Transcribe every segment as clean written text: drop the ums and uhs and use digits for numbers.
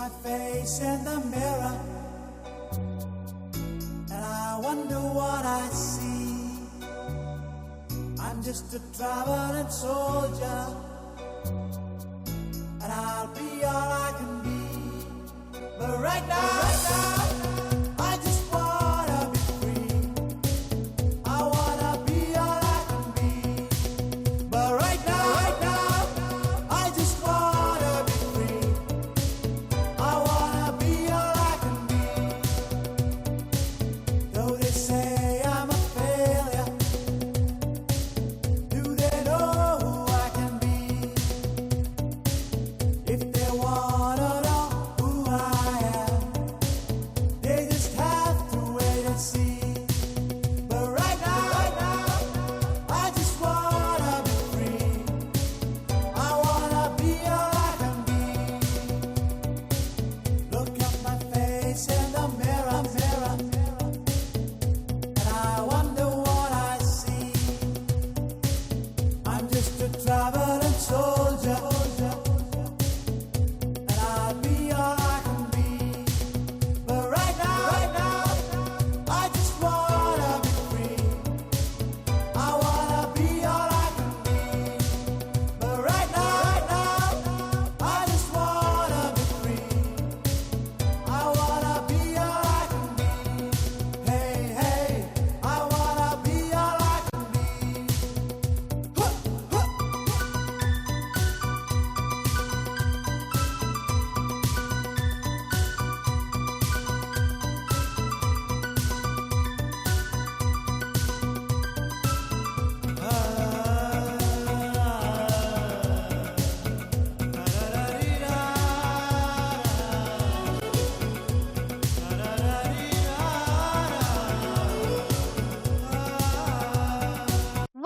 my face in the mirror and I wonder what I see. I'm just a traveling soldier and I'll be all I can be. But right now, I just wanna be free. I wanna be all I can be. But right now, I just wanna be free. I wanna be all I can be. Though they say I'm a failure, do they know who I can be? If they wanna know who I am, they just have to wait and see. But right now, I just wanna be free. I wanna be all I can be. Look at my face in the mirror, and I wonder what I see. I'm just a traveling soldier, and I'll be all I can be. But right now, I just wanna be free. I wanna be all I can be. But right now, I just wanna be free. I wanna be all I can be. Hey, I wanna be all I can be.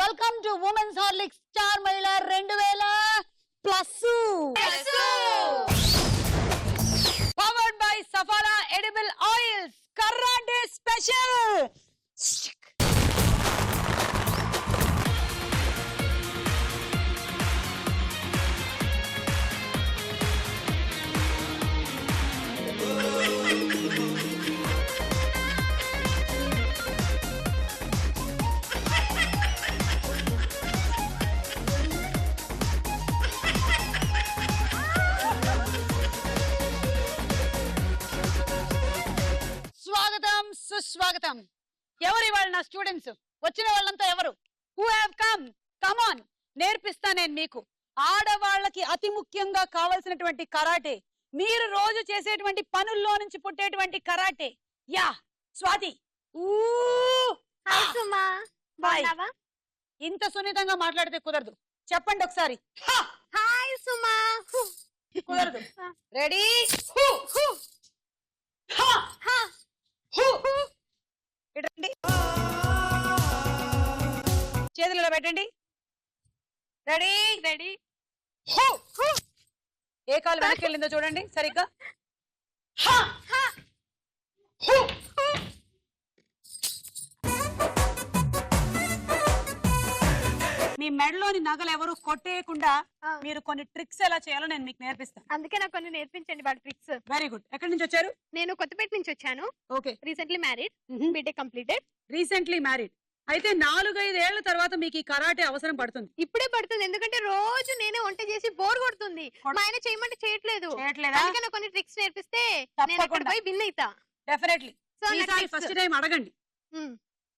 Welcome to women's Horlicks star మహిళ 2000 plus powered by Saffola edible oils karate special. స్వాగతం సుస్వాగతం. ఎవరు ఇవాళ నా students? వచ్చిన వాళ్ళంతా ఎవరు? Who have come on. నేర్పిస్తా నేను మీకు. ఆడవాళ్ళకి అతి ముఖ్యంగా కావాల్సినటువంటి కరాటే, మీరు రోజు చేసేటువంటి పనుల్లో నుంచి పుట్టేటువంటి కరాటే. యా స్వాతి. హాయ్ సుమా, బాగున్నావా? ఇంత సున్నితంగా మాట్లాడితే కుదరదు. చెప్పండి ఒకసారి. హాయ్ సుమా. కుదరదు. రెడీ? ఇటండి, చేతులలో పెట్టండి. రెడీ? రెడీ. ఏ కాలు వెనక్కి వెళ్ళిందో చూడండి సరిగ్గా. మీ మెడలోని నగలు ఎవరు కొట్టేయకుండా మీరు కొన్ని ట్రిక్స్ ఎలా చేయాలో నేను మీకు నేర్పిస్తాను. అందుకే నాకు కొన్ని నేర్పించండి వాడి ట్రిక్స్. Very good. ఎక్కడి నుంచి వచ్చారు? నేను కొత్తపేట నుంచి వచ్చాను. Okay. Recently married, BTech completed. Recently married అయితే 4-5 ఏళ్ల తర్వాత మీకు ఈ కరాటే అవసరం పడుతుంది. ఇప్పుడే పడుతుంది, ఎందుకంటే రోజు నేనే వంట చేసి బోర్ కొడుతుంది. మా ఆయన చేయమంటే చేయట్లేదు. అందుకే నాకు కొన్ని ట్రిక్స్ నేర్పిస్తే నేను అక్కడ పోయి విన్ అవుతా. డెఫినెట్లీ. ఫస్ట్ టైం అడగండి.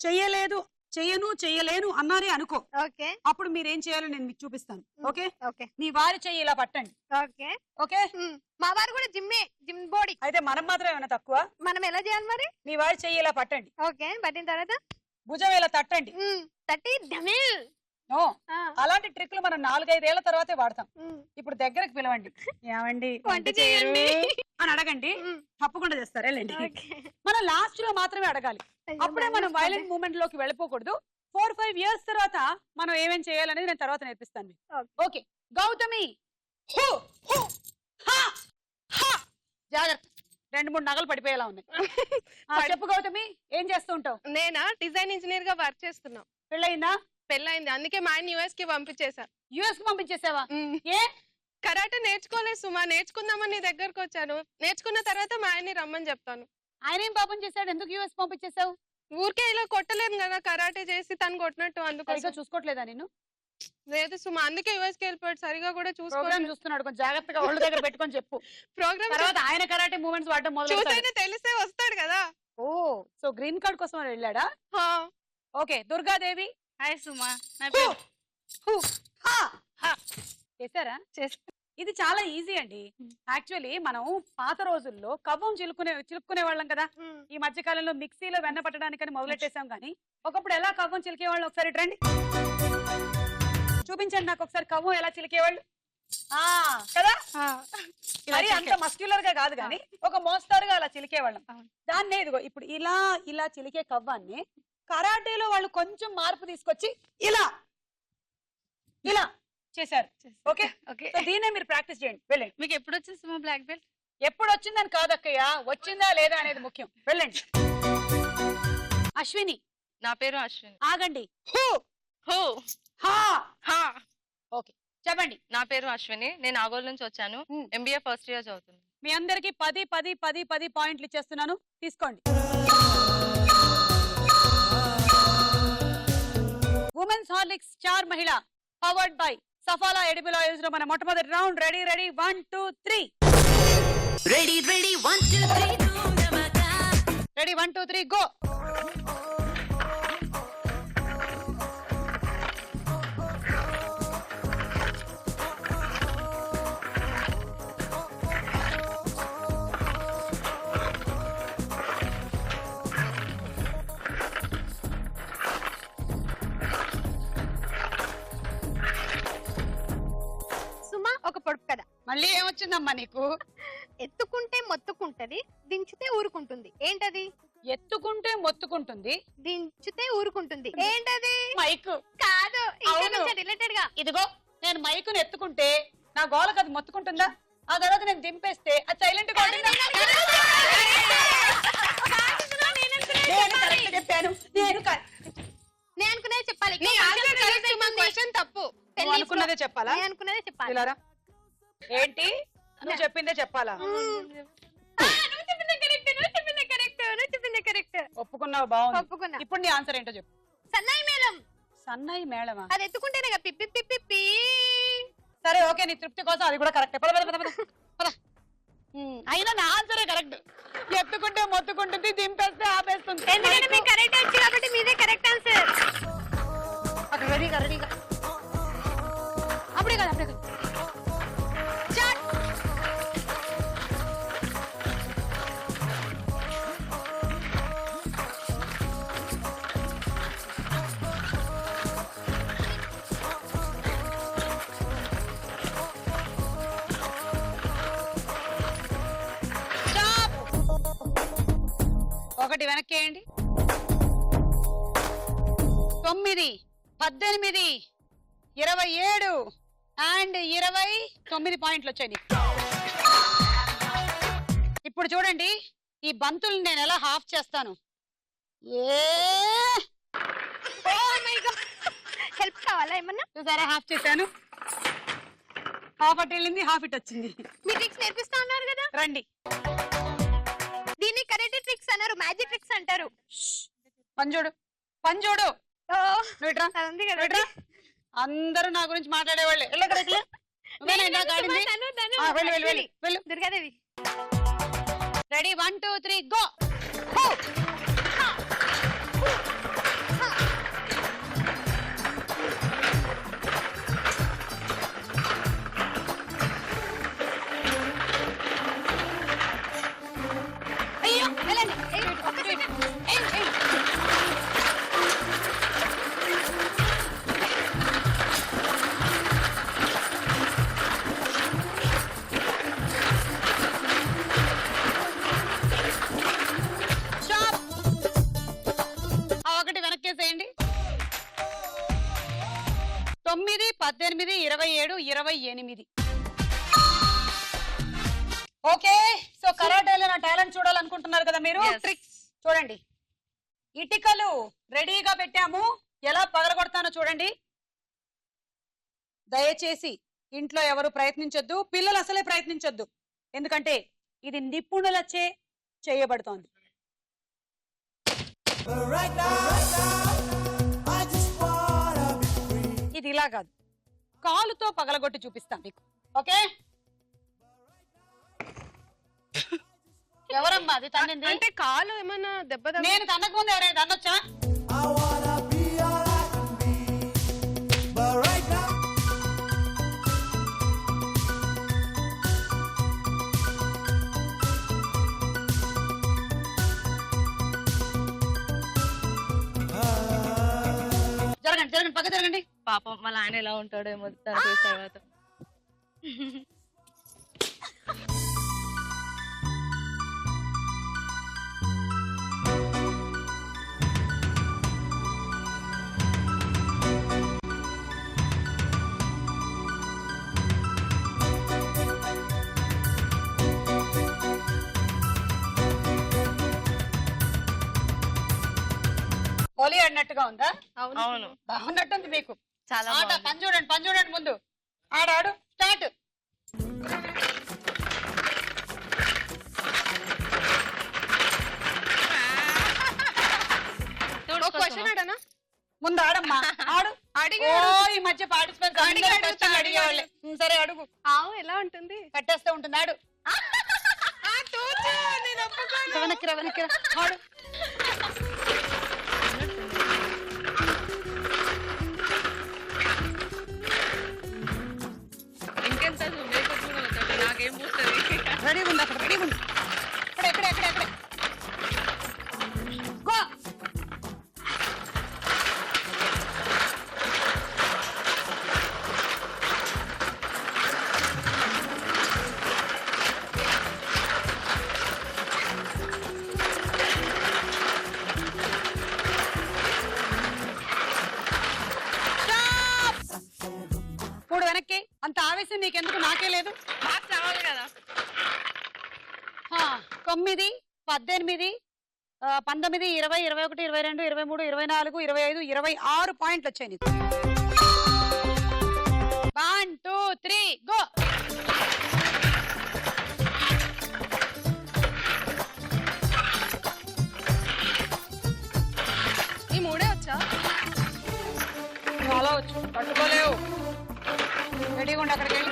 చెయ్యలేదు, చెయ్యలేను అన్నారే అనుకో. ఓకే. అప్పుడు మీరేం చేయాలో నేను మీకు చూపిస్తాను. ఓకే. ఓకే. మీ వారి చెయ్యి ఇలా పట్టండి. ఓకే. ఓకే. మా వారు కూడా జిమ్ బాడీ. అయితే మనం మాత్రం ఏమైనా తక్కువ? మనం ఎలా చేయాలి మరి? మీ వారి చెయ్యి ఇలా పట్టండి. ఓకే. పట్టిన తర్వాత భుజం ఇలా తట్టండి. తట్టి ధమిల్. అలాంటి ట్రిక్లు మనం 4-5 ఏళ్ల తర్వాతే వాడతాం. ఇప్పుడు దగ్గరకు పిలవండి. ఏమండి వంట చేయండి అని అడగండి. తప్పకుండా చేస్తారు. వెళ్ళండి. మనం లాస్ట్ లో మాత్రమే అడగాలి. అప్పుడే మనం వైలెంట్ మూమెంట్ లోకి వెళ్ళిపోకూడదు. 4-5 ఇయర్స్ తర్వాత మనం ఏమేం చేయాలనేది నేను తర్వాత నేర్పిస్తాను మీకు. ఓకే. గౌతమి, జాగ్రత్త, 2-3 నగలు పడిపోయేలా ఉన్నాయి. చెప్పు గౌతమి, ఏం చేస్తూ ఉంటావు? నేనా డిజైన్ ఇంజనీర్ గా వర్క్ చేస్తున్నా. పెళ్ళయిందా? పెళ్ళైంది, అందుకే మా ఆయన యుఎస్ కి పంపించేసా. యుఎస్ కి పంపించేసావా? ఏ కరాటే నేర్చుకోలేదు సుమా, నేర్చుకుందామని నీ దగ్గరకు వచ్చాను. నేర్చుకున్న తర్వాత మా ఆయన్ని రమ్మని చెప్తాను. ఆయన ఏం పాపం చేశాడు? ఎందుకు యూఎస్ పంపించేసావు? ఊరికే ఇలా కొట్టలేను కదా కరాటే చేసి తను కొట్టినట్టు, సరిగా అందుకోసం. చూసుకోవట్లేదా నేను? లేదు సుమా, అందుకే యూఎస్ కి వెళ్ళిపోయాడు. సరిగా కూడా చూసుకో. ప్రోగ్రామ్ చూస్తున్నాడు, కొంచెం జాగ్రత్తగా ఒళ్ళు దగ్గర పెట్టుకొని చెప్పు. ప్రోగ్రామ్ తర్వాత ఆయన కరాటే మూవ్మెంట్స్ వాడడం మొదలు చూసైనా తెలిసే వస్తాడు కదా. ఓ, సో గ్రీన్ కార్డ్ కోసం అని వెళ్ళాడా? హా. ఓకే, దుర్గాదేవి. హాయ్ సుమా, నా హూ, పేరు హూ, హా, హా. చేశారా? చేస్తా. ఇది చాలా ఈజీ అండి. యాక్చువల్లీ మనం పాత రోజుల్లో కవ్వం చిలుక్కునే వాళ్ళం కదా. ఈ మధ్య కాలంలో మిక్సీలో వెన్న పట్టడానికని మొదలెట్టేసాం కానీ ఒకప్పుడు ఎలా కవ్వం చిలికేవాళ్ళు ఒకసారి రండి చూపించండి నాకు ఒకసారి కవ్వం ఎలా చిలికేవాళ్ళు. కదా మరి అంత మస్క్యులర్ గా కాదు కానీ ఒక మోస్తారుగా అలా చిలికేవాళ్ళం. దాన్నే ఇదిగో ఇప్పుడు ఇలా ఇలా చిలికే కవ్వాన్ని కరాటేలో వాళ్ళు కొంచెం మార్పు తీసుకొచ్చి ఇలా ఇలా చేశారు. ఓకే ఓకే, సో దీన్నే మీరు ప్రాక్టీస్ చేయండి. వెళ్ళండి. మీకు ఎప్పుడు వచ్చింది సుమా బ్లాక్ బెల్ట్? ఎప్పుడు వచ్చిందని కాదక్కయ్య, వచ్చిందా లేదా అనేది ముఖ్యం. వెళ్ళండి. అశ్విని. నా పేరు అశ్విని. ఆగండి. హో హా హా. ఓకే, చెప్పండి. నా పేరు అశ్విని, నేను ఆగోల్ నుంచి వచ్చాను. ఎంబీఏ ఫస్ట్ ఇయర్ చదువుతున్నాను. మీ అందరికి 10 10 10 10 పాయింట్లు ఇచ్చేస్తున్నాను, తీసుకోండి. ఉమెన్స్ హార్లిక్స్ స్టార్ మహిళ powered by Saffola edible oils లో మన మొట్టమొదటి round. Ready ready 1 2 3. Ready, ready, 1, 2, 3, ready 1 2 3 go. Suma ఒక పొడుపు కదా. మళ్ళీ ఏమొచ్చిందమ్మా నీకు? ఎత్తుకుంటే మొత్తుకుంటది, దించితే ఊరుకుంటుంది. ఏంటది? ఎత్తుకుంటే మొత్తుకుంటుంది, దించితే ఊరుకుంటుంది. ఏంటది? మైకు. కాదు, అవును. రిలేటెడ్ గా. ఇదిగో నేను మైకుని ఎత్తుకుంటే నా గోలకు అది మొత్తుకుంటుందా? ఆ తర్వాత నేను దింపేస్తే అది సైలెంట్ గా ఉంటుందా? నేను correct చెప్పాను. నేను నేను అనుకునేది చెప్పాలి. నీ ఆన్సర్ కరెక్ట్ సుమా, క్వశ్చన్ తప్పు. నువ్వు అనుకున్నదే చెప్పాలా? నేను అనుకునేది చెప్పాలి. ఇలారా? ఏంటి నువ్వు చెప్పిందే చెప్పాలా? నువ్వు చెప్పిందే కరెక్ట్, నువ్వు చెప్పిందే కరెక్ట్, నువ్వు చెప్పిందే కరెక్ట్. ఒప్పుకున్నావు, బాగుంది. ఒప్పుకున్నా. ఇప్పుడు నీ ఆన్సర్ ఏంటో చెప్పు. సన్నాయి మేళం. సన్నాయి మేళమా? అది ఎత్తుకుంటేనే కదా పిప్పి పిప్పి పిప్పి. సరే ఓకే, నీ తృప్తి కోసం అది కూడా కరెక్ట్. పద పద పద పద పద. అయినా నా ఆన్సరే కరెక్ట్. ఎత్తుకుంటే మొత్తుకుంటుంది, దింపేస్తే ఆపేస్తుంది. ఎందుకంటే మీకు కరెక్ట్ వచ్చి కాబట్టి మీదే కరెక్ట్ ఆన్సర్. అక్కడ రెడీగా రెడీగా. అప్పుడే కదా అప్పుడే కదా. Start. Stop. ఒకటి వెనక్కేయండి. 9 18 27 అండ్ 29 పాయింట్లు వచ్చాయి నీకు. ఇప్పుడు చూడండి ఈ బంతుల్ని నేను ఎలా హాఫ్ చేస్తాను. హెల్ప్ కావాలా ఏమన్నా? చూసారా, హాఫ్ చేశాను. హాఫ్ అట్ వెళ్ళింది, హాఫ్ ఇట్ వచ్చింది. మీ ట్రిక్స్ నేర్పిస్తా అన్నారు కదా. రండి. దీన్ని కరెక్ట్ ట్రిక్స్ అన్నారు, మ్యాజిక్ ట్రిక్స్ అంటారు. పంజోడు పంజోడు. నువ్వు ఇట్రా, అది ఉంది కదా. నువ్వు ఇట్రా. అందరూ నా గురించి మాట్లాడేవాళ్ళే. దుర్గాదేవి. Ready 1 2 3 go. అయ్యో వెళ్ళండి. ఒకటి వెనక్కేసేయండి. 9 18 27 28. ఓకే, సో కరాటేలో నా టాలెంట్ చూడాలనుకుంటున్నారు కదా మీరు. ట్రిక్స్ చూడండి. ఇటికలు రెడీగా పెట్టాము, ఎలా పగలగొడతానో చూడండి. దయచేసి ఇంట్లో ఎవరు ప్రయత్నించొద్దు, పిల్లలు అసలే ప్రయత్నించొద్దు, ఎందుకంటే ఇది నిపుణులచే చేయబడుతోంది. But right now, I just wanna be free. ఇది ఇలా కాదు, కాలుతో పగలగొట్టి చూపిస్తాం మీకు. ఓకే, ఎవరమ్మా అది తన్నింది? అంటే కాలు ఏమన్నా దెబ్బ తగిలి- నేను తన్నకు ముందు ఎవరైనా తన్నొచ్చా? I wanna be all I can be. But right now, జరగండి జరగండి, పక్క జరగండి. పాపం వాళ్ళ ఆయన ఎలా ఉంటాడో ఏమో తను చూసిన తర్వాత. హోలీ ఆడినట్టుగా ఉందా? అవును, బాగున్నట్టుంది మీకు. చాలా ఆట బాగుంది. పని చూడండి ముందు. ఆడాడు స్టార్ట్. చూడు, ఒక క్వశ్చన్ అడనా? ముందు ఆడమ్మా, ఆడు. అడిగాడు. ఓ, ఈ మధ్య పార్టిసిపెంట్స్ అడిగాడు, అడిగేవాళ్ళే. సరే అడుగు, ఆవు ఎలా ఉంటుంది? కట్టేస్తూ ఉంటుంది. ఆడు నేను ఒప్పుకోను. వెనక్కిరా వెనక్కిరా, ఆడు. ఇంకెంత మేకప్ నాకేం పూస్తుంది. రెడీగా ఉంది, అక్కడ రెడీగా ఉంది. ఎక్కడ ఎక్కడ ఎక్కడ ఎక్కడ గో. మూడు వెనక్కి. అంత ఆవేశం నీకెందుకు? నాకే లేదు. మార్క్స్ రావాలి కదా. 9, 18, 19, 20, 21, 22, 23, 24, 25, 26 పాయింట్లు వచ్చాయి నీకు. 1, 2, 3 గో. ఈ మూడే వచ్చా? నువ్వు అలా వచ్చు, పట్టుకోలేవు. రెడీగా ఉండి అక్కడికి వెళ్ళి.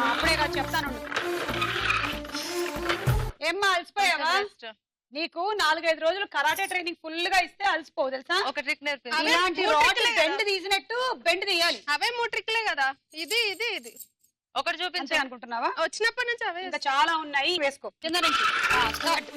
అప్పుడే కాదు చెప్తాను. ఏమ్మా అలసిపోయావా? Best. నీకు 4-5 రోజులు కరాటే ట్రైనింగ్ ఫుల్ గా ఇస్తే అలసిపోవు తెలుసా? ఒక ట్రిక్ నేర్పింది. అవే ఇలాంటి మూడు రాడ్ ట్రిక్లే బెండ్ తీసినట్టు బెండ్ తీయాలి. అవే 3 ట్రిక్లే కదా. ఇది ఇది ఇది ఒకటి అంతే చూపించు. అనుకుంటున్నావా? వచ్చినప్పటి నుంచి అవే ఇంకా చాలా ఉన్నాయి, వేసుకో కింద నుంచి. స్టార్ట్.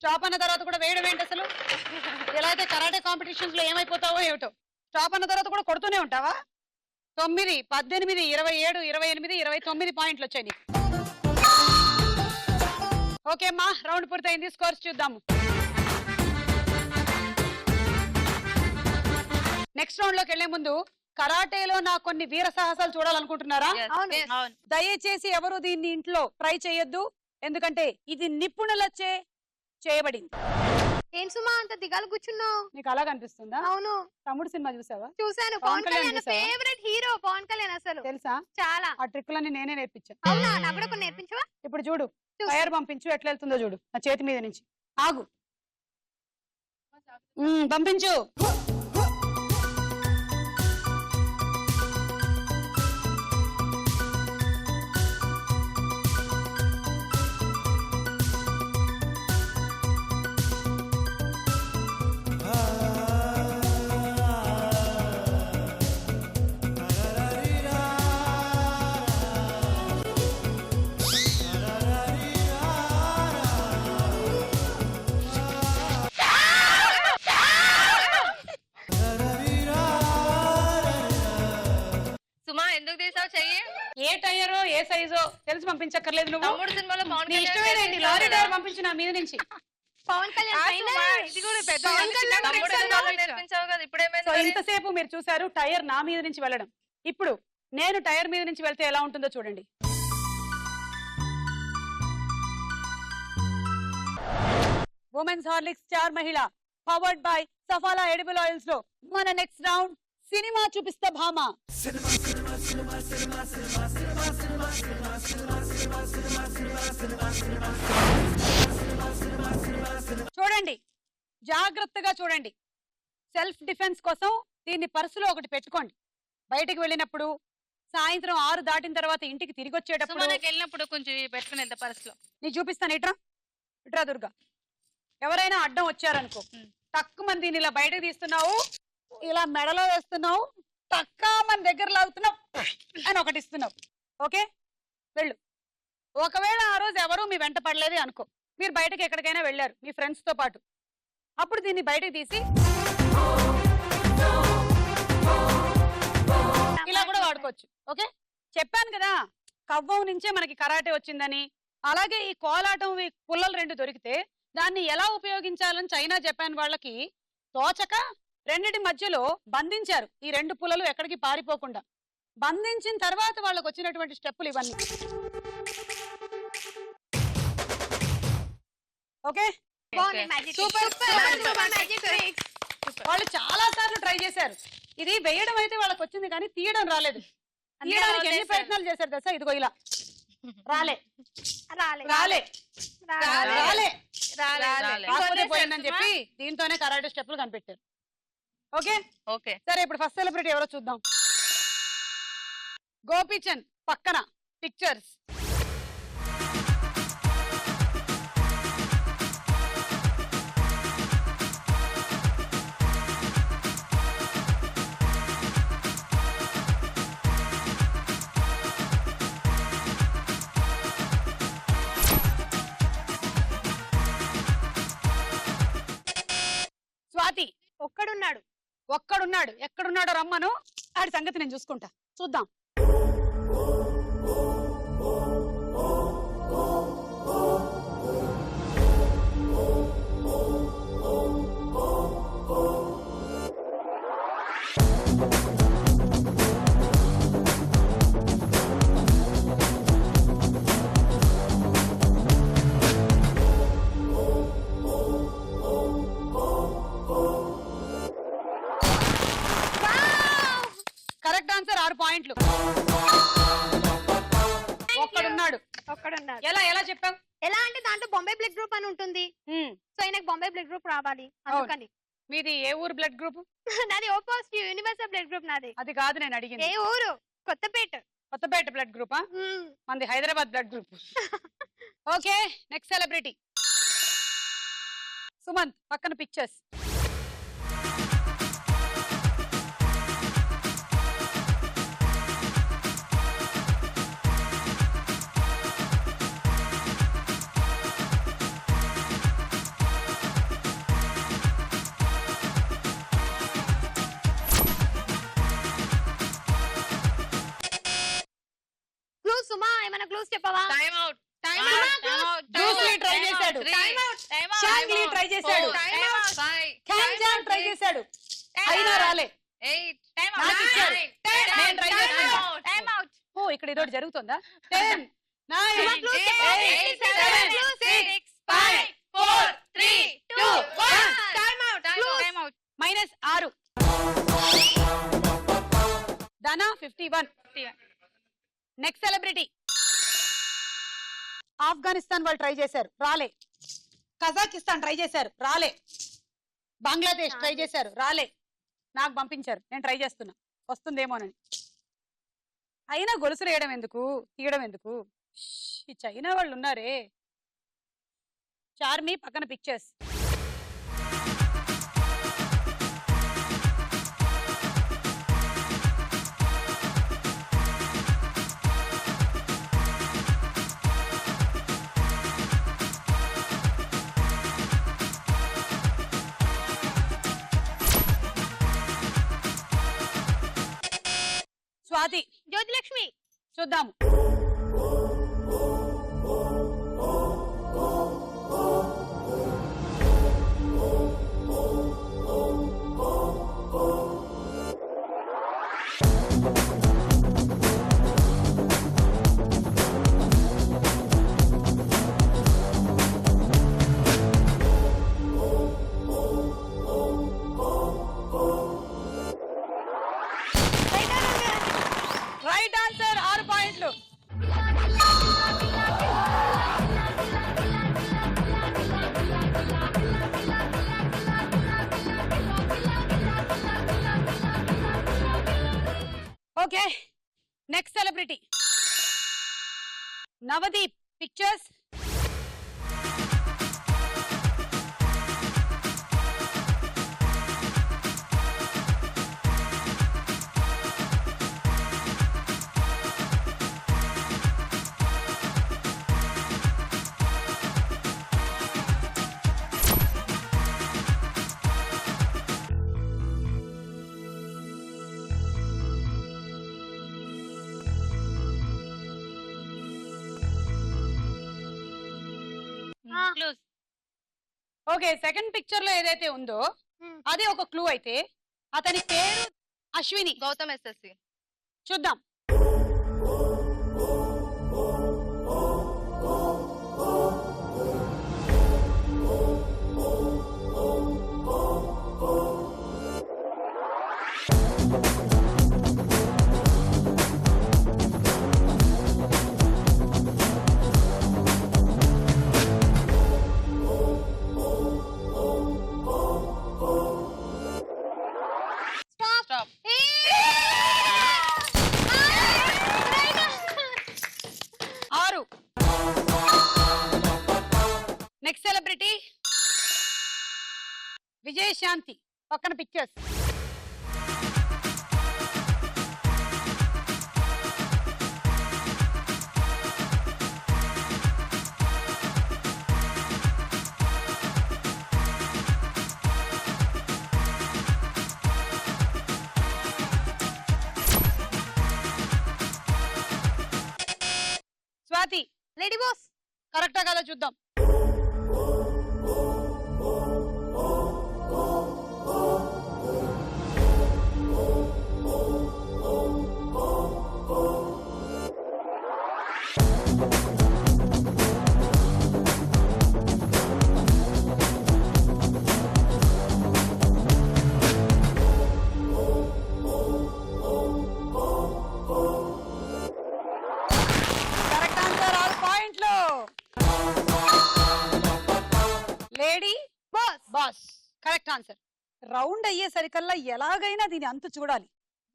స్టాప్ అన్న తర్వాత కూడా వేయడం ఏంటి అసలు? ఎలా అయితే కరాటే కాంపిటీషన్స్ లో ఏమైపోతావో ఏమిటో. స్టాప్ అన్న తర్వాత కూడా కొడుతూనే ఉంటావా? 9, 18, 27, 28, 29 పాయింట్లు వచ్చాయి నీకు. ఓకే అమ్మా, రౌండ్ పూర్తయింది. స్కోర్స్ చూద్దాము. నెక్స్ట్ రౌండ్ లోకి వెళ్లే ముందు కరాటేలో నా కొన్ని వీర సాహసాలు చూడాలనుకుంటున్నారా? Yes. అవును. Yes. అవును. దయచేసి ఎవరు దీన్ని ఇంట్లో ట్రై చేయొద్దు, ఎందుకంటే ఇది నిపుణులచే చేయబడింది. ఏం సుమా అంత దిగాలు కూర్చున్నావు? నీకు అలా కనిపిస్తుందా? అవును, తమ్ముడు సినిమా చూసావా? చూసాను. పవన్ పవన్ కళ్యాణ్ కళ్యాణ్ చూసావా? ఫేవరెట్ హీరో పవన్ కళ్యాణ్ అసలు తెలుసా? చాలా. ఆ ట్రిక్లన్నీ నేనే నేర్పించాను. అవునా, నాకు కూడా కొన్ని నేర్పించవా? ఇప్పుడు చూడు, చూస్తా. ఫైర్ పంపించు, ఎట్లా వెళ్తుందో చూడు నా చేతి మీద నుంచి. ఆగు, పంపించు. టైరో ఏ సైజో తెలిసి పంపించక్కర్లేదు నువ్వు. తమ్ముడు సినిమాలో పవన్ నీ కళ్యాణ్ ఇష్టమేనండి, గారు లారీ చేశారు టైర్ కదా. పంపించిన మీద నుంచి. పవన్ కళ్యాణ్ ఆ పైన సుమా, ఇది కూడా పెద్ద పవన్ కళ్యాణ్ తమ్ముడు tricks సినిమాలో అన్నా? నేర్పించావు కదా ఇప్పుడు సో ఏమైంది ఇంతసేపు మీరు చూసారు టైర్ నా మీద నుంచి వెళ్ళడం. ఇప్పుడు నేను టైర్ మీద నుంచి వెళ్తే ఎలా ఉంటుందో చూడండి. ఉమెన్స్ హార్లిక్స్ స్టార్ మహిళ powered by Saffola edible oils లో మన నెక్స్ట్ రౌండ్ సినిమా చూపిస్తా భామ. చూడండి, జాగ్రత్తగా చూడండి. సెల్ఫ్ డిఫెన్స్ కోసం దీన్ని పర్సులో ఒకటి పెట్టుకోండి. బయటికి వెళ్ళినప్పుడు, సాయంత్రం 6 దాటిన తర్వాత ఇంటికి తిరిగి వచ్చేటప్పుడు సుమనకి వెళ్ళినప్పుడు కొంచెం పెట్టుకునేద్దా పర్సులో. నేను చూపిస్తాను. ఇట్రా దుర్గా. ఎవరైనా అడ్డం వచ్చారనుకో, తక్కువ దీన్ని ఇలా బయటకు తీస్తున్నావు, ఇలా మెడలో వేస్తున్నావు, తక్కువ మన దగ్గర లాగుతున్నావు అని ఒకటి ఇస్తున్నావు. ఓకే, వెళ్ళు. ఒకవేళ ఆ రోజు ఎవరు మీ వెంట పడలేదు అనుకో, మీరు బయటకు ఎక్కడికైనా వెళ్ళారు మీ ఫ్రెండ్స్ తో పాటు, అప్పుడు దీన్ని బయటకు తీసి ఇలా కూడా వాడుకోవచ్చు. ఓకే, చెప్పాను కదా కవ్వం నుంచే మనకి కరాటే వచ్చిందని. అలాగే ఈ కోలాటం ఈ పుల్లలు 2 దొరికితే దాన్ని ఎలా ఉపయోగించాలని చైనా జపాన్ వాళ్ళకి తోచక రెండిటి మధ్యలో బంధించారు. ఈ 2 పుల్లలు ఎక్కడికి పారిపోకుండా బంధించిన తర్వాత వాళ్ళకి వచ్చినటువంటి స్టెప్పులు ఇవన్నీ. ఓకే, బాగుంది magic. Super super magic tricks. వాళ్ళు చాలా సార్లు ట్రై చేశారు. ఇది వేయడం అయితే వాళ్ళకి వచ్చింది కానీ తీయడం రాలేదు. తీయడానికి ఎన్ని ప్రయత్నాలు చేశారు తెలుసా? ఇదిగో ఇలా రాలే రాలే రాలే రాలే రాలే. కాకపోతే పోయిందని చెప్పి దీంతోనే కరాటే స్టెప్పులు కనిపెట్టారు. ఓకే ఓకే, సరే, ఇప్పుడు ఫస్ట్ సెలబ్రిటీ ఎవరో చూద్దాం. గోపీచంద్ పక్కన పిక్చర్స్. స్వాతి ఒక్కడున్నాడు. ఎక్కడున్నాడో రమ్మను, ఆడి సంగతి నేను చూసుకుంటా. చూద్దాం. కరెక్ట్ ఆన్సర్, 6 పాయింట్లు. ఒక్కడున్నాడు. ఎలా ఎలా చెప్పావు? ఎలా అంటే దాంట్లో బాంబే బ్లడ్ గ్రూప్ అని ఉంటుంది. సో ఆయనకు బాంబే బ్లడ్ గ్రూప్ రావాలి అందుకని. మీది ఏ ఊరు బ్లడ్ గ్రూప్? నాది O positive universal blood group నాది. అది కాదు నేను అడిగింది. ఏ ఊరు? కొత్తపేట. కొత్తపేట బ్లడ్ గ్రూపా? మంది Hyderabad blood group. Okay, next celebrity Sumanth పక్కన పిక్చర్స్. క్లూస్ సుమా, ఏమైనా క్లూస్ చెప్పవా? Time out. Bruce Lee try చేశాడు, షాంగ్ లీ ట్రై చేశాడు, క్యాన్ జాన్ ట్రై చేశాడు, అయినా రాలే. నాకు ఇచ్చాడు. నేను ట్రై చేస్తున్నా. ఓ, ఇక్కడ ఇదోటి జరుగుతుందా? 10 9 8 7 6 5 4 3 2 1 -6. ధనా 51. నెక్స్ట్ సెలబ్రిటీ ఆఫ్ఘనిస్తాన్ వాళ్ళు ట్రై చేశారు, రాలే. కజాకిస్తాన్ ట్రై చేశారు, రాలే. బంగ్లాదేశ్ ట్రై చేశారు, రాలే. నాకు పంపించారు, నేను ట్రై చేస్తున్నా వస్తుందేమోనని. అయినా గొలుసు వేయడం ఎందుకు, తీయడం ఎందుకు? ఈ చైనా వాళ్ళు ఉన్నారే. చార్మి పక్కన పిక్చర్స్. స్వాతి జ్యోతిలక్ష్మి. చూద్దాము. రైట్ ఆన్సర్ 6 పాయింట్లు. Okay, next celebrity Navdeep pictures. Clues. Okay, second picture లో ఏదైతే ఉందో అది ఒక క్లూ అయితే అతని పేరు అశ్విని. గౌతమ్ SSC. చూద్దాం. Stop. 6. Next celebrity Vijayashanti. పక్కన పిక్చర్స్. స్వాతి. Lady boss. కరెక్టా కదా చూద్దాం. కరెక్ట్ ఆన్సర్ 6 పాయింట్లు. Lady boss correct answer. Round అయ్యేసరికల్లా ఎలాగైనా దీని అంతు చూడాలి,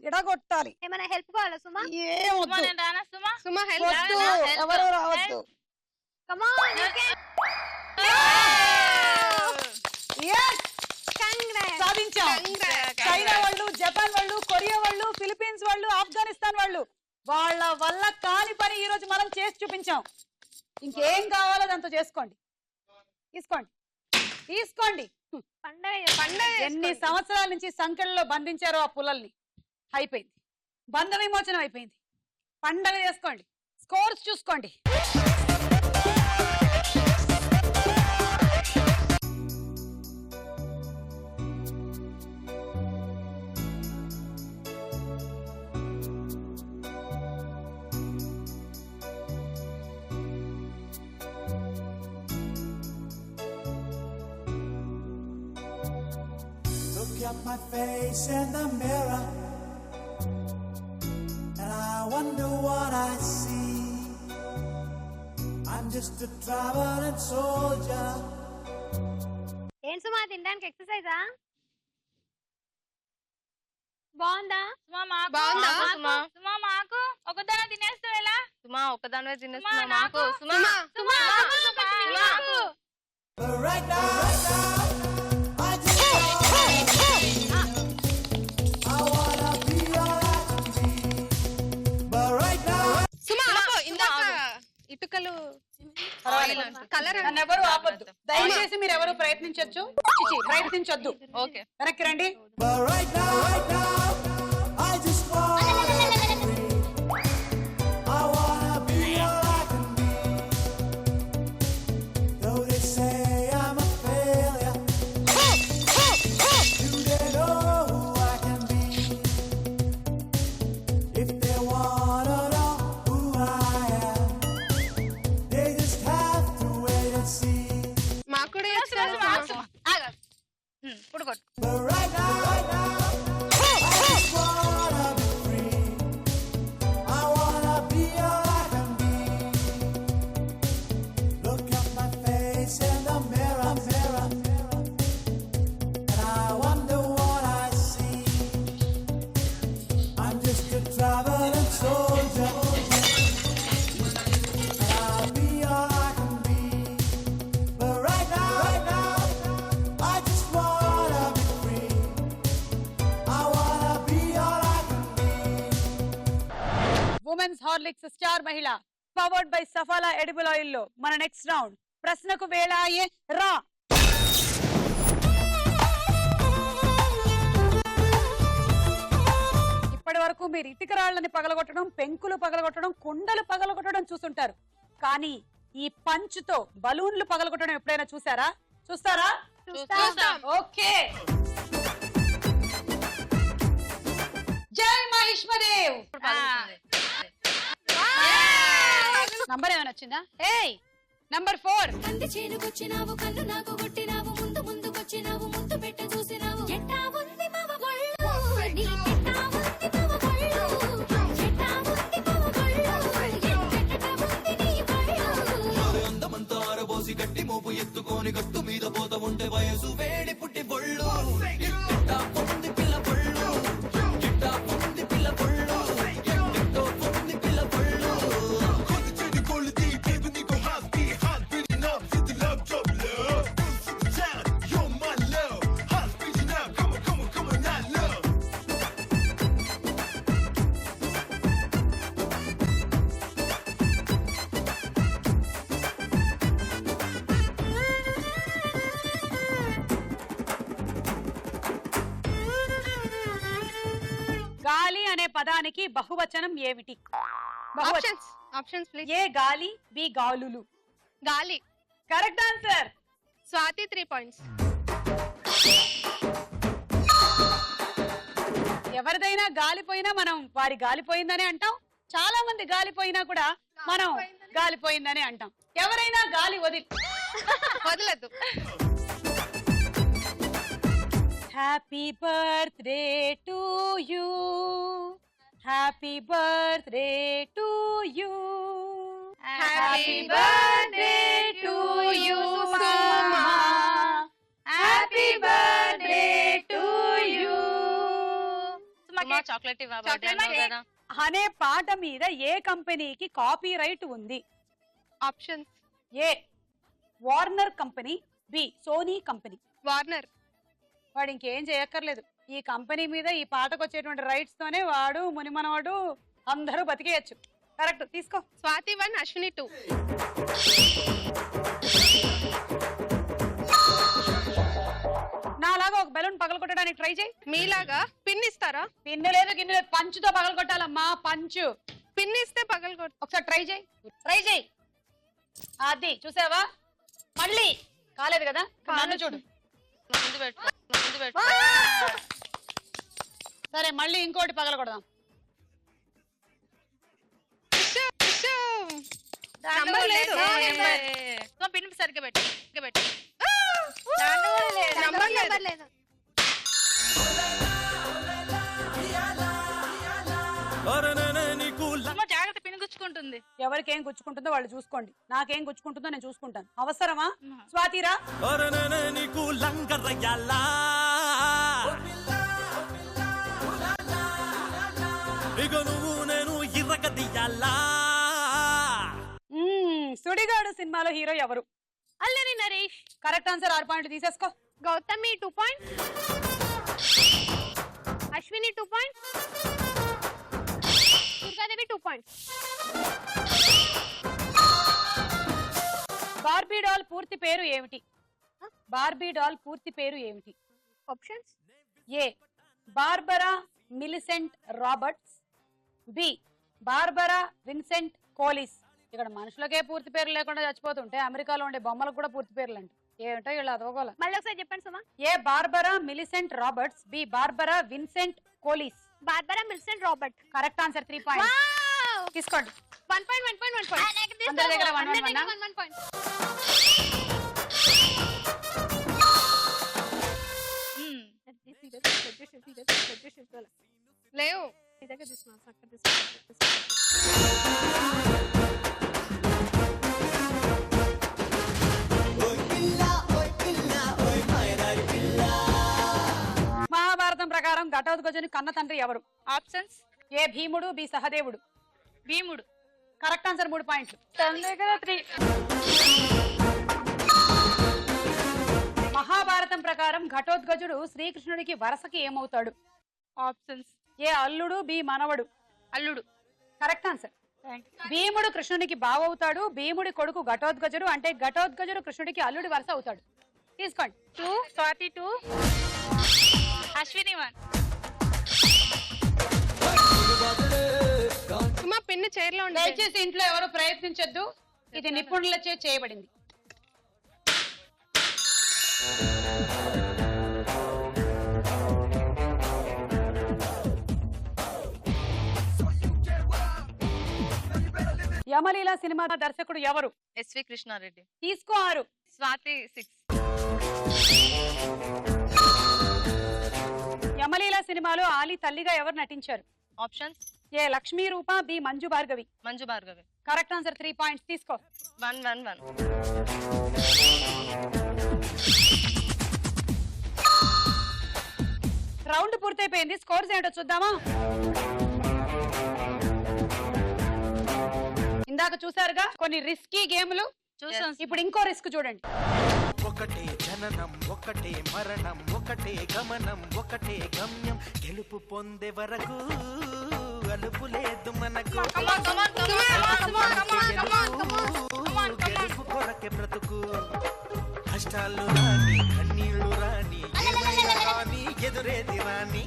ఎడగొట్టాలి. ఏమైనా హెల్ప్ కావాలా సుమా? ఏం వద్దు. సుమా హెల్ప్. వద్దు, ఎవరు రావద్దు. Come on you can. Yes, congrats. సాధించాం. చైనా వాళ్ళు, జపాన్ వాళ్ళు, కొరియా వాళ్ళు, ఫిలిప్పీన్స్ వాళ్ళు, ఆఫ్ఘనిస్తాన్ వాళ్ళు, వాళ్ళ వల్ల కాని పని ఈ రోజు మనం చేసి చూపించాం. ఇంకేం కావాలో దాంతో చేసుకోండి. తీసుకోండి తీసుకోండి. పండగ ఎన్ని సంవత్సరాల నుంచి సంకెళ్ళలో బంధించారో ఆ పుల్లల్ని, అయిపోయింది. బంధ విమోచనం అయిపోయింది. పండగ చేసుకోండి. స్కోర్స్ చూసుకోండి. Look at my face in the mirror, and I wonder what I see. I'm just a traveling soldier. ఏం సుమా తినడానికి ఎక్సర్సైజా? బాగుందా? బాగుందా? సుమా మాకు ఒకదాన తినేస్తావు ఎలా? సుమా ఒకదానవే తినేస్తున్నా మాకు. సుమా But right now, I just wanna be all I can be. But right now, సుమా ఇందాక ఇటుకలు colour నన్ను ఎవరు ఆపొద్దు. దయచేసి మీరు ఎవరు ప్రయత్నించొచ్చు. ప్రయత్నించొద్దు. ఓకే. వెనక్కి రండి. but right now, I just wanna be free. I traveling soldier. I'll be all I can be. But right now, I just wanna be free. I wanna be all I can be. Women's Horlicks star మహిళ powered by Saffola edible oil లో మన next round ప్రశ్నకు వేళాయే రా. ఇప్పటి వరకు మీరు ఇటుక రాళ్ళని పగలగొట్టడం, పెంకులు పగలగొట్టడం, కుండలు పగలగొట్టడం చూస్తుంటారు. కానీ ఈ పంచుతో బలూన్లు పగలగొట్టడం ఎప్పుడైనా చూసారా? చూస్తారా? ఓకే. జై మహిష్మదేవ్. నంబర్ ఏమైనా వచ్చిందా? ఏయ్ నంబర్ 4. కంది చేనుకొచ్చినావు కన్ను నాకు కొట్టినావు ముందు ముందుకొచ్చినావు ముందు పెట్ట చూసినావు ఎట్టా ఉంది మవ గొళ్ళు నీ ఎట్టా ఉంది మవ గొళ్ళు ఎట్టా ఉంది మవ గొళ్ళు ఎట్టట ఉంది నీ గొళ్ళు అందమంతా ఆరబోసి గట్టి మోపు ఎత్తుకొని గట్టు మీద పోత ఉంటే వయసు వేడి పుట్టి బొళ్ళు ఎట్టా ఉంది పిల్ల బొళ్ళు ఎట్టా ఉంది పిల్ల బొళ్ళు ఎట్టో ఉంది పిల్ల బొళ్ళు కొద్ది కొలిది బేబీ నీకు hot beating up to the love drop love you're my love heart beating up come on not love గాలి అనే పదానికి బహువచనం ఏమిటి? Options options please. ఏ గాలి, బి గాలులు. గాలి. Correct answer. స్వాతి 3 పాయింట్స్. ఎవరిదైనా గాలిపోయినా మనం వారి గాలిపోయిందని అంటాం. చాలా మంది గాలిపోయినా కూడా మనం గాలిపోయిందని అంటాం. ఎవరైనా గాలి వదలదు. Happy birthday to you, happy birthday to you, happy birthday to you Suma, happy birthday to you. Chocolate అనే పాట మీద ఏ కంపెనీకి కాపీ రైట్ ఉంది? Options. A Warner company, B Sony company. Warner. వాడు ఇంకేం చేయక్కర్లేదు. ఈ కంపెనీ మీద ఈ పాటకు వచ్చేటువంటి రైట్స్ తోనే వాడు మునిమనవాడు అందరూ బతికేయచ్చు. కరెక్ట్, తీసుకో. స్వాతి 1 అశ్విని 2. నాలాగా ఒక బెలూన్ పగలగొట్టడానికి ట్రై చేయి. మీలాగా పిన్ ఇస్తారా? పిన్ను లేదు గిన్నె లేదు, పంచుతో పగలగొట్టాలమ్మా. పంచు పిన్ ఇస్తే పగలగొట్టు. ఒకసారి ట్రై చేయి, ట్రై చేయి. అది చూసావా? మళ్ళీ కాలేదు కదా, నన్ను చూడు. సరే మళ్ళీ ఇంకోటి పగలగొడదాం. నంబర్ లేదు. పిన్ సరిగ్గా పెట్టి నంబర్ లేదు. జాగ్రత్త పిన్ గుచ్చుకుంటుంది. ఎవరికేం గుచ్చుకుంటుందో వాళ్ళు చూసుకోండి. నాకేం గుచ్చుకుంటుందో నేను చూసుకుంటాను. అవసరమా? స్వాతిరా. నీకు లంగరయ్యాలా ఇక నువ్వు నేను ఇరగదీయాలా. సుడిగాడు సినిమాలో హీరో ఎవరు? అల్లరి నరేష్. Correct answer. 6 పాయింట్లు తీసేసుకో. Gautami 2 points. Ashwini 2 points. Durgadevi 2 points. Barbie doll పూర్తి పేరు ఏమిటి? బార్బీ డాల్ పూర్తి పేరు ఏమిటి? Options. A Barbara Millicent Roberts, B Barbara Vincent Collis. ఇక్కడ మనుషులకే పూర్తి పేరు లేకుండా చచ్చిపోతుంటే అమెరికాలో ఉండే బొమ్మలకు కూడా పూర్తి పేర్లు అంటే ఏమిటో ఇలా అదోగోల. మళ్ళీ ఒకసారి చెప్పండి Suma. A Barbara Millicent Roberts, B Barbara Vincent Collis. Barbara Millicent Robert. Correct answer. 3 points తీసుకోండి. 1 పాయింట్ 1 పాయింట్ 1 పాయింట్. అందరి దగ్గర 1 పాయింట్. లేవు. మహాభారతం ప్రకారం ఘటోత్కచుని కన్న తండ్రి ఎవరు? ఆప్షన్స్. ఏ భీముడు, బి సహదేవుడు. భీముడు. కరెక్ట్ ఆన్సర్, 3 పాయింట్లు. తన దగ్గర 3. మహాభారతం ప్రకారం ఘటోత్కచుడు శ్రీకృష్ణుడికి వరసకి ఏమవుతాడు? ఆప్షన్స్. ఏ అల్లుడు, బి మనవడు. అల్లుడు. Correct answer. భీముడు కృష్ణునికి బావవుతాడు. భీముడి కొడుకు ఘటోత్కచుడు, అంటే ఘటోత్కచుడు కృష్ణుడికి అల్లుడి వరస అవుతాడు. తీసుకోండి. 2, స్వాతి 2, అశ్విని 1. సుమా పిన్ని చైర్లో ఉండే. దయచేసి ఇంట్లో ఎవరు ప్రయత్నించొద్దు, ఇది నిపుణులచే చేయబడింది. యమలీల సినిమా దర్శకుడు ఎవరు? ఎస్వి కృష్ణారెడ్డి. తీసుకో 6. స్వాతి 6. యమలీల సినిమాలో ఆలీ తల్లిగా ఎవరు నటించారు? Options. A Lakshmi Roopa, B Manju Bhargavi. Manju Bhargavi. Correct answer, 3 points. తీసుకో. 1, 1, 1. రౌండ్ పూర్తయిపోయింది. స్కోర్స్ ఏంటో చూద్దామా? ఇందాక చూసారుగా కొన్ని రిస్కీ గేమ్లు. చూసాం. ఇప్పుడు ఇంకో రిస్క్ చూడండి. ఒకటే జననం, ఒకటే మరణం, ఒకటే గమనం, ఒకటే గమ్యం, గెలుపు పొందే వరకు అలుపు లేదు మనకు. గెలుపు కొరకే బ్రతుకు. కష్టాలు రాని, కన్నీళ్లు రాని, ఏమైనా రాని, ఎదురేది రాని.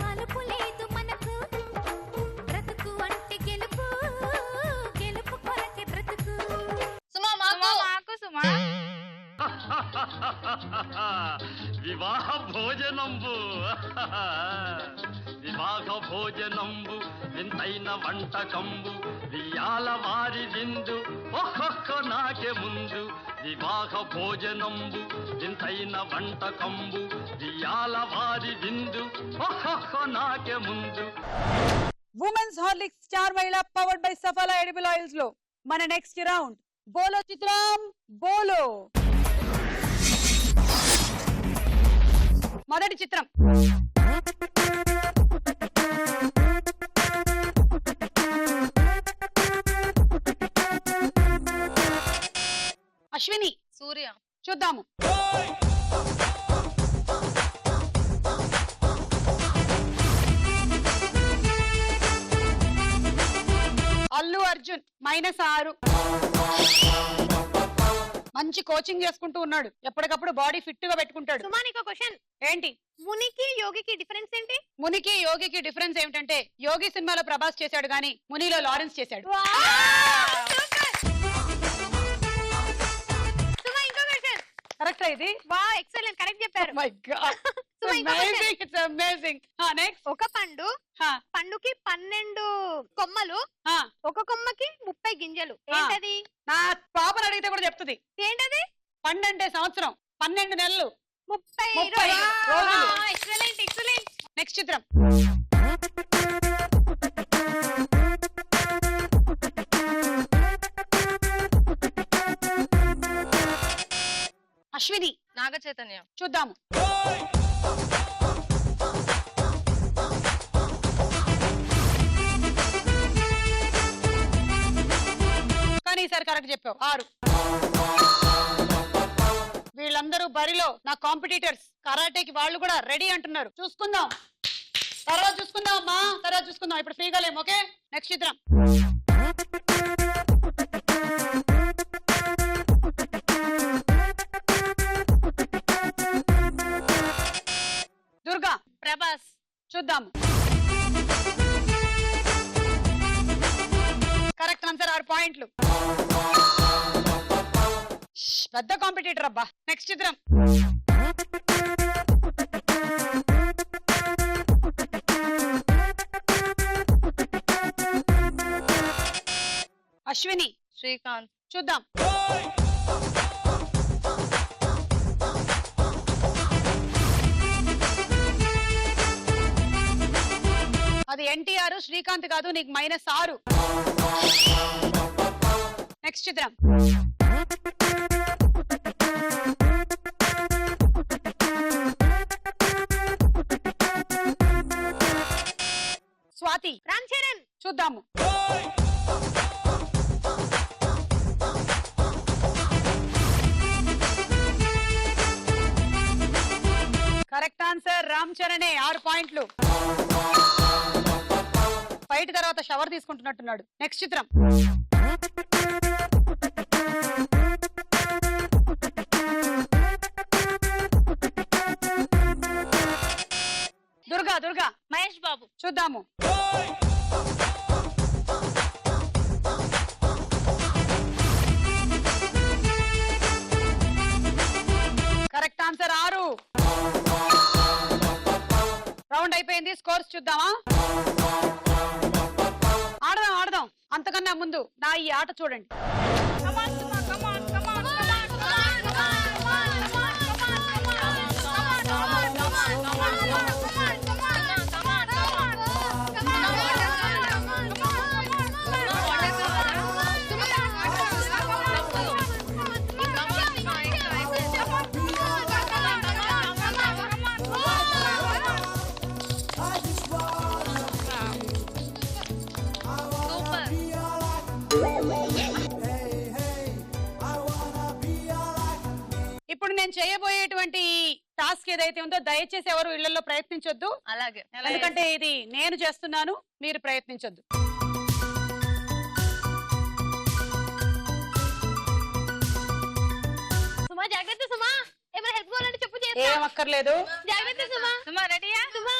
అలుపు లేదు మనకు బ్రతుకు అంటే గెలుపు గెలుపు కొరకే బ్రతుకు సుమా మాకు సుమా. వివాహ భోజనంబు వివాహ భోజనంబు వింతైన వంటకంబు వియాల వారి విందు ఒక్కొక్క నాకే ముందు. వివాహ భోజనంబు వింతైన వంటకంబు వియాల వారి విందు ఒక్కొక్క నాకే ముందు. ఉమెన్స్ హార్లిక్స్ స్టార్ మహిళ powered by Saffola edible oils లో మన నెక్స్ట్ రౌండ్ బోలో చిత్రం బోలో. మొదటి చిత్రం. అశ్విని. సూర్య. చూద్దాము. అల్లు అర్జున్ -6. మంచి కోచింగ్ చేసుకుంటూ ఉన్నాడు, ఎప్పటికప్పుడు బాడీ ఫిట్ గా పెట్టుకుంటాడు. సుమా నీకు క్వశ్చన్. ఏంటి? మునికి యోగికి డిఫరెన్స్ ఏంటి? మునికి యోగికి డిఫరెన్స్ ఏమిటంటే యోగి సినిమాలో ప్రభాస్ చేశాడు గానీ మునిలో లారెన్స్ చేశాడు. సుమా ఇంకో క్వశ్చన్. కరెక్ట్ ఇది. వా ఎక్సలెంట్, కరెక్ట్ చెప్పారు. My God, amazing, it's amazing. Next. ఒక పండు, పండుకి 12 కొమ్మలు, ఒక కొమ్మకి 30 గింజలు. ఏంటది? నా పాపను అడిగితే కూడా చెప్తుంది. ఏంటది? పండు అంటే సంవత్సరం, 12 నెలలు, 30 రోజులు. Excellent excellent. నెక్స్ట్ చిత్రం. అశ్విని. నాగ చైతన్య. చూద్దాము. కానీ ఈసారి కరెక్ట్ చెప్పావు. 6. వీళ్ళందరూ బరిలో నా కాంపిటీటర్స్. కరాటేకి వాళ్ళు కూడా రెడీ అంటున్నారు. చూసుకుందాం, తర్వాత చూసుకుందాం అమ్మా, తర్వాత చూసుకుందాం. ఇప్పుడు ఫ్రీగా లేము. ఓకే, నెక్స్ట్ చిత్రం. దుర్గా. ప్రభాస్. చూద్దాము. కరెక్ట్ ఆన్సర్, 6 పాయింట్లు. పెద్ద కాంపిటీటర్ అబ్బా. నెక్స్ట్ చిత్రం. అశ్విని. శ్రీకాంత్. చూద్దాం. అది ఎన్టీఆర్, శ్రీకాంత్ కాదు. నీకు -6. నెక్స్ట్ చిత్రం. స్వాతి. రామ్ చరణ్. చూద్దాము. Correct answer Ram చరణే. 6 పాయింట్లు. ఫైట్ తర్వాత షవర్ తీసుకుంటున్నట్టున్నాడు. నెక్స్ట్ చిత్రం. దుర్గా. దుర్గా. మహేష్ బాబు. చూద్దాము. Correct answer 6. రౌండ్ అయిపోయింది. స్కోర్స్ చూద్దామా? ఆడదాం ఆడదాం. అంతకన్నా ముందు నా ఈ ఆట చూడండి. I just wanna ఇప్పుడు నేను చేయబోయేటువంటి టాస్క్ ఏదైతే ఉందో దయచేసి ఎవరు ఇళ్లలో ప్రయత్నించొద్దు. అలాగే. ఎందుకంటే ఇది నేను చేస్తున్నాను, మీరు ప్రయత్నించొద్దు. సుమా జాగ్రత్త సుమా. ఏమైనా హెల్ప్ కావాలంటే చెప్పు చేస్తా. ఏం అక్కర్లేదు. జాగ్రత్త సుమా. సుమా రెడీయా? సుమా.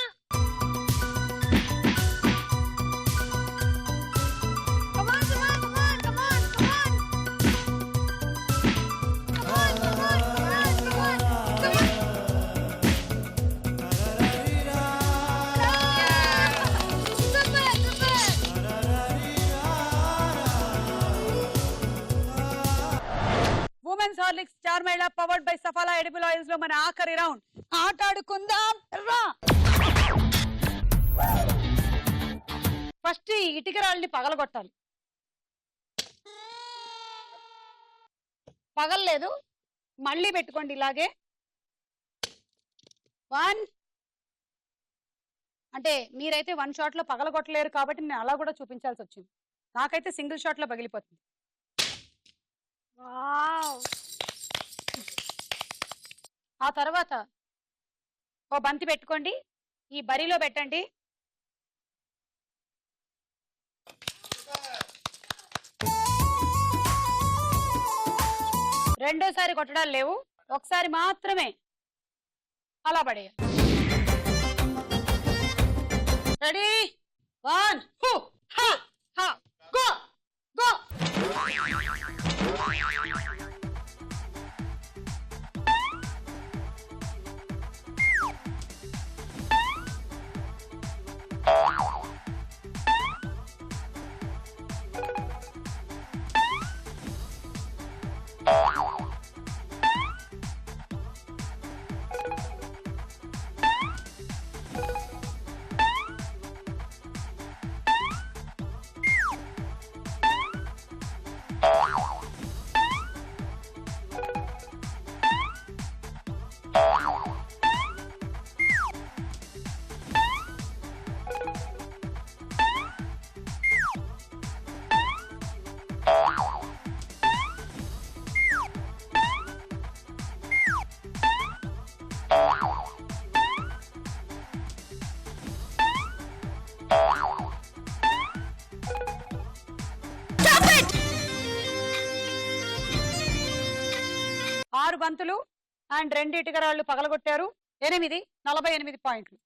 ఉమెన్స్ హార్లిక్స్ స్టార్ మహిళ powered by Saffola edible oils లో మన ఆఖరి రౌండ్. ఆట ఆడుకుందాం రా. ఫస్ట్ ఈ ఇటుక రాళ్ళని పగలగొట్టాలి. పగలలేదు, మళ్ళీ పెట్టుకోండి ఇలాగే. 1 అంటే మీరైతే 1 షాట్ లో పగలగొట్టలేరు కాబట్టి నేను అలా కూడా చూపించాల్సి వచ్చింది. నాకైతే సింగిల్ షాట్ లో పగిలిపోతుంది. ఆ తర్వాత ఓ బంతి పెట్టుకోండి, ఈ బరిలో పెట్టండి. రెండోసారి కొట్టడాలు లేవు, ఒకసారి మాత్రమే అలా పడేయాలి. రెడీ? 1 2 హా హా గో గో. ఆరు బంతులు అండ్ 2 ఇటుక రాళ్ళు పగలగొట్టారు. 8 48 పాయింట్లు.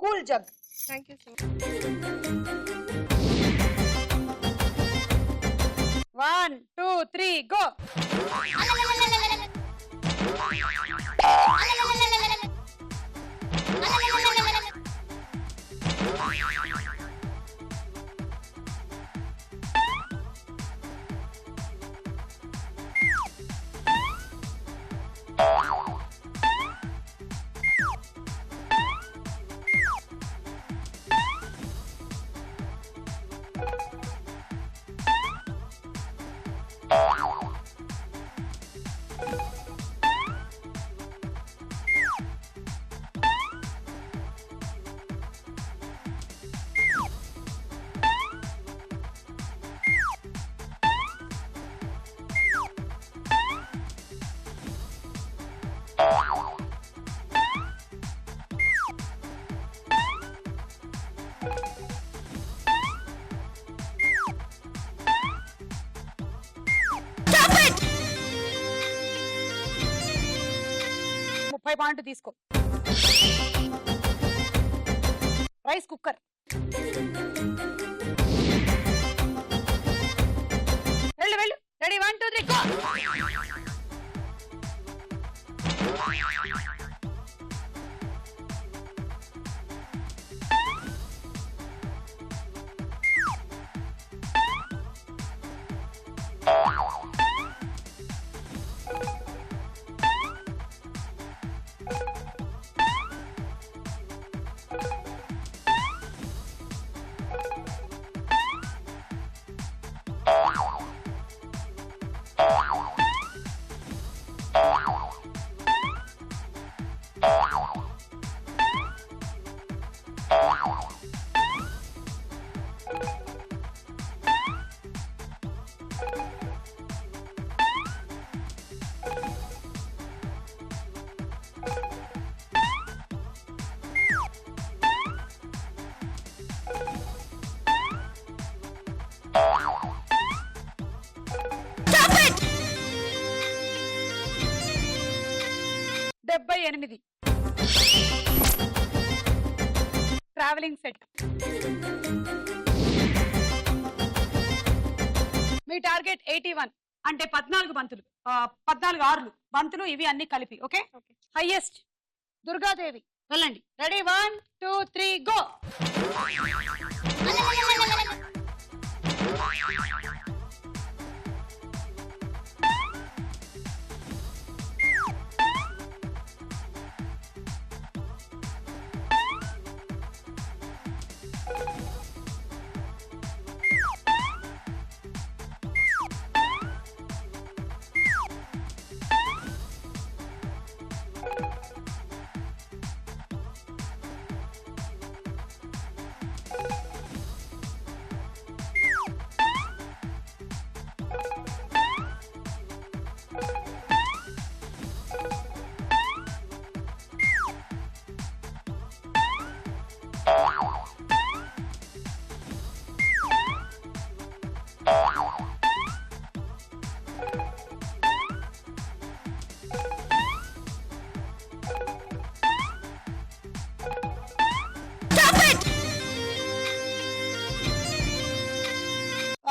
Cool jug. Thank you so 1 2 3 go. 30 point తీసుకో. Rice cooker. వెళ్ళు వెళ్ళు. Ready 1 2 3 go. ఎనిమిది. Travelling set. మీ టార్గెట్ 81 అంటే 14 బంతులు, 14 ఆరులు బంతులు ఇవి అన్ని కలిపి. ఓకే. హైయెస్ట్ దుర్గాదేవి. వెళ్ళండి. Ready 1 2 3 go.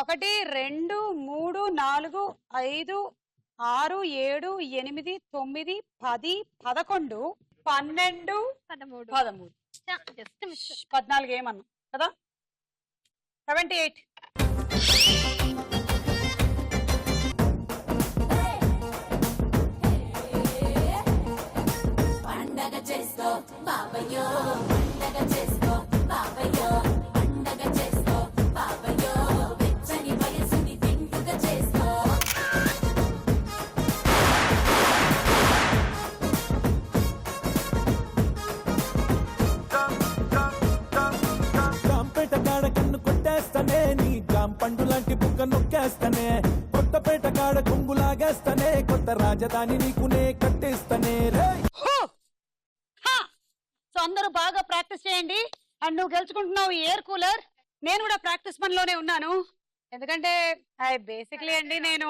ఒకటి 2 3 4 5 6 7 8 9 10 11 12 13 14 ఏమన్నా కదా. 78. పండగ చేసుకో బాబయ్యో, పండగ చేసుకో బాబయ్యో, పండగ చేసుకో బాబయ్యో, వెచ్చని వయసుని తింటుగా చేసుకో. జాంపేట కాడ కన్ను కొట్టేస్తానే, నీ జాంపండు లాంటి బుక్క నొక్కేస్తానే, కొత్తపేట కాడ కొంగులాగేస్తానే, కొత్త రాజధాని నీకునే కట్టేస్తానే రే. సో అందరూ బాగా ప్రాక్టీస్ చేయండి. అండ్ నువ్వు గెలుచుకుంటున్నావు ఎయిర్ కూలర్. నేను కూడా ప్రాక్టీస్ పనిలోనే ఉన్నాను. ఎందుకంటే బేసిక్లీ అండి నేను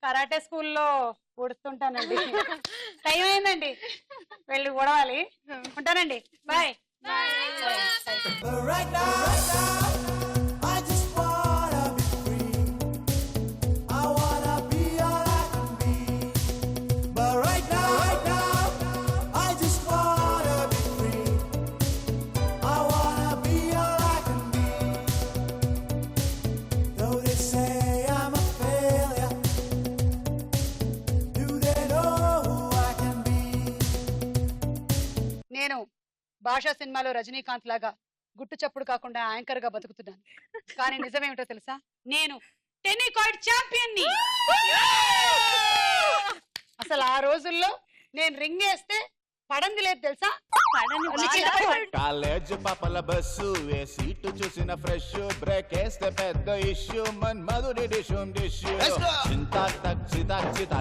కరాటే స్కూల్లో ఊడుస్తుంటానండి. టైం అయిందండి, వెళ్ళి ఊడవాలి. ఉంటానండి. Bye. But right now, I just wanna be free. I wanna be all I can be. But right now, I just wanna be free. I wanna be all I can be. Though they say I'm a failure, do they know who I can be? నేను భాషా సినిమాలో రజనీకాంత్ లాగా గుట్టు చప్పుడు కాకుండా anchor గా బతుకుతున్నాను. కానీ నిజమేమిటో తెలుసా, నేను టెన్నికాయిడ్ ఛాంపియన్ ని. అసలు ఆ రోజుల్లో నేను రింగ్ వేస్తే పడంది లేదు తెలుసా. కాలేజ్ పాపల బస్సు ఏ సీటు చూసిన ఫ్రెష్, బ్రేక్ వేస్తే పెద్ద ఇష్యూ, మన్ మధురి డిష్ చింతా